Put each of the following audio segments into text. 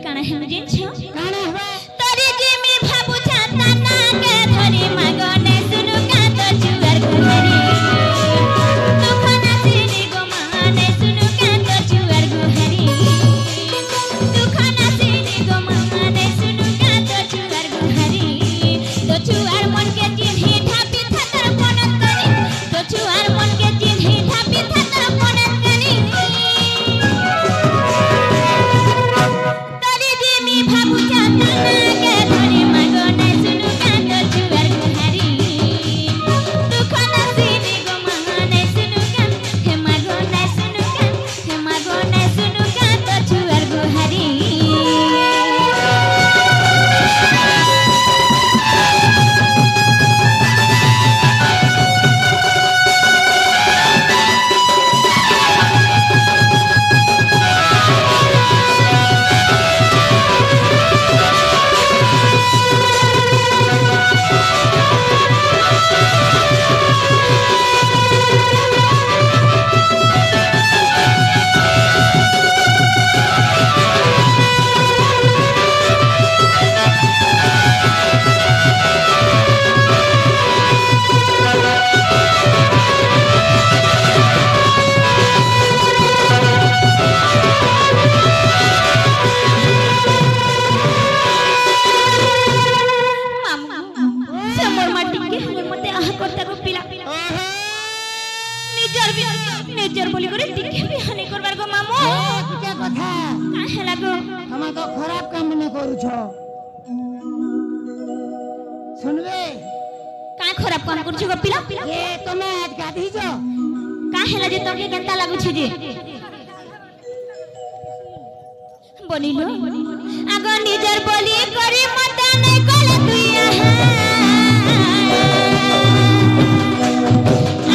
काना हेनु जिंछो काना हबे तोरी जिमी भाबु छाता ना के धरी मागने सुनु का तो जुआर गुहरी तू खाना सिनी गो माने सुनु का तो जुआर गुहरी तू खाना सिनी गो माने सुनु का तो जुआर गुहरी तो जुआर मन के चिन्ही ढापी थातर पनत करी तो जुआर मन के चिन्ही ढापी थातर पनत करी तोरी जिमी भाबु छाता ना के धरी मागने सुनु का तो जुआर गुहरी तू खाना सिनी गो माने सुनु का हे मागने सुनु का तो जुआर गुहरी समर माटी के हमर मते आह करता को पिला निजर बोली करे टिके भी हानि करबार गो मामू किटा कथा काहे लागो हम तो खराब काम न करू छ सुनबे का खराब काम करछु गो पिला ये तमे आज गाधी जो काहे लाजे तके केनता लागु छी जे बोलिलो आगो निजर बोली करी मता नै कले तुई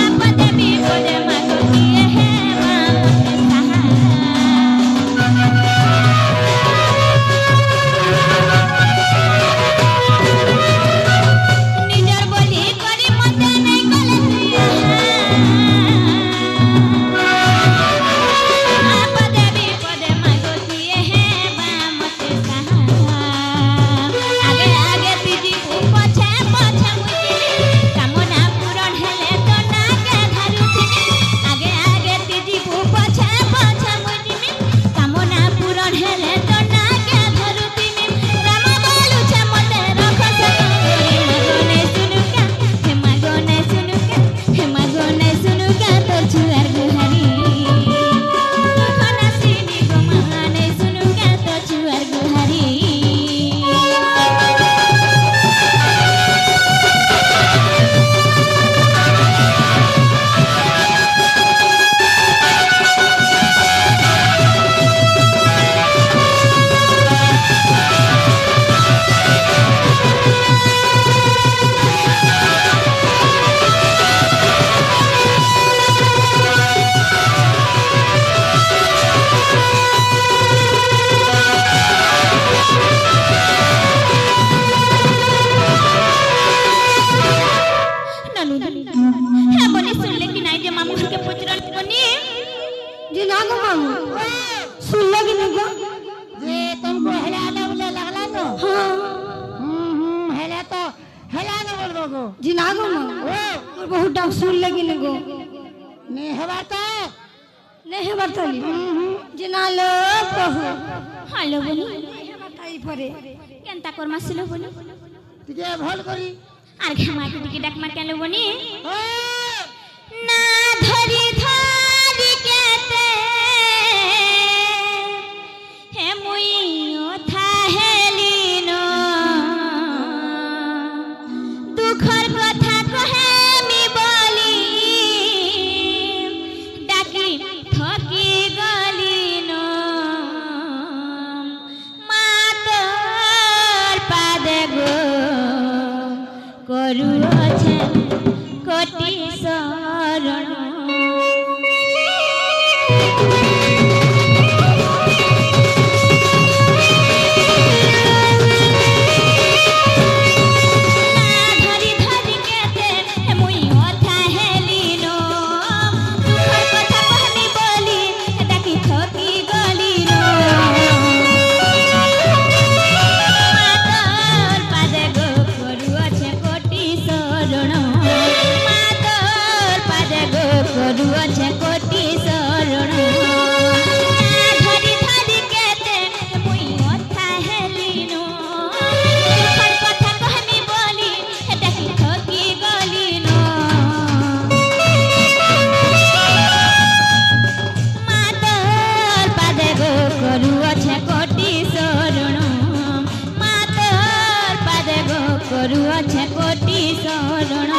आपदे विपदे मागो किए हे मामते निजर बोली करी मता नै कले तुई आपदे विपदे मागो किए हे मामते आगे आगे तीजी पछे पछे मुई कामना पूरण हेले तो ना के धरुथिनी आगे आगे तीजी पछे पछे मुई कामना पूरण हेले तो ना के धरुथिनी राम बोलु छे मते रखो से मागने सुनुका हे मागने सुनुका तोर छुआर गुहारी खाना सिनी गो माने सुनुका तोर छुआर गुहारी नलू हे बनी सुनले कि नहीं जे मामू के पुत्रन बनी जी ना गो मामू सुन लगी न गो जे तुमको हिलाने उले लगला तो हां हेला तो हेलाने बोलबो गो जी ना गो मामू और बहुत डाक सुन लगी न गो ने हेबा तो नहीं बतली जी ना लो कहू हालो बनी बताई परे केनता करमा सिलो बनी तिके भल करी আর ঘামা টিকে ডাক মার কেন বনি ओ না ধরি ধরি কেতে হে মুই ওথা হেলিনো দুঃখর কথা কহে মি বলি ডাকি ঠকি গলিনো মাতর পাদে গো করু আছে কোটি শরণ ধরি ধরি কেতে মুই অথা হেলিনো দুঃখর কথা কহমি বলি ডাকি ঠকি গলিনো କରୁଅଛେ କୋଟି ଶରଣ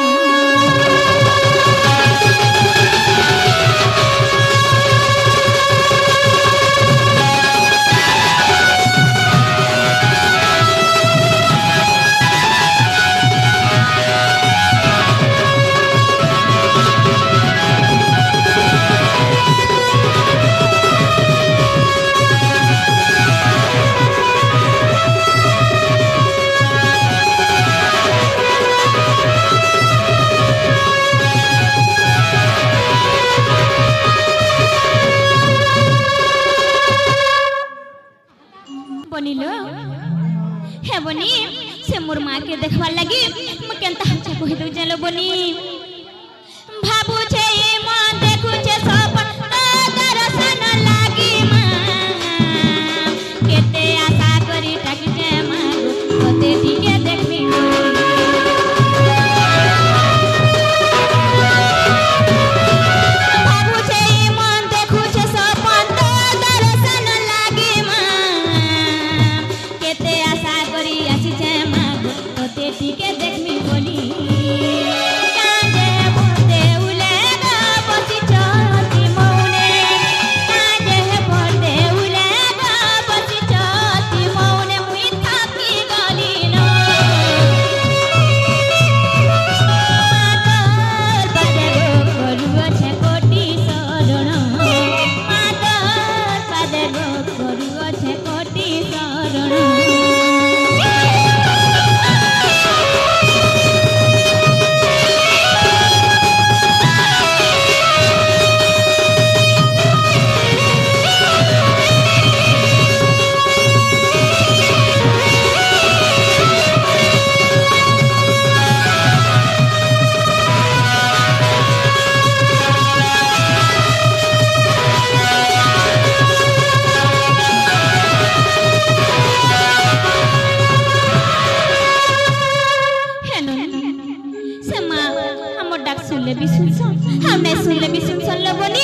बनिलो हे बनी से मोर माँ के देखवा लगी म केनता हंचा कहि दउ चलो बनी भाबू छे माँ देखू छे सपन तो दर्शन लागी माँ केते आशा करी टाकी के माँ ओते ठीके देखबी भाबू छे माँ देखू छे सपन तो दर्शन लागी माँ केते आशा करी आसी छे माँ ओते ठीके देखबी बोली कांदे बोते उले गा बसी चती मौने कांदे बोते उले गा बसी चती मौने मुई थाकी गली न मातर पादे गो करुअछे कोटी शरण मातर पादे गो करुअछे कोटी शरण से माँ हमर डाक सुनले भी सुनसन हमने सुनले भी सुनसन लो बनी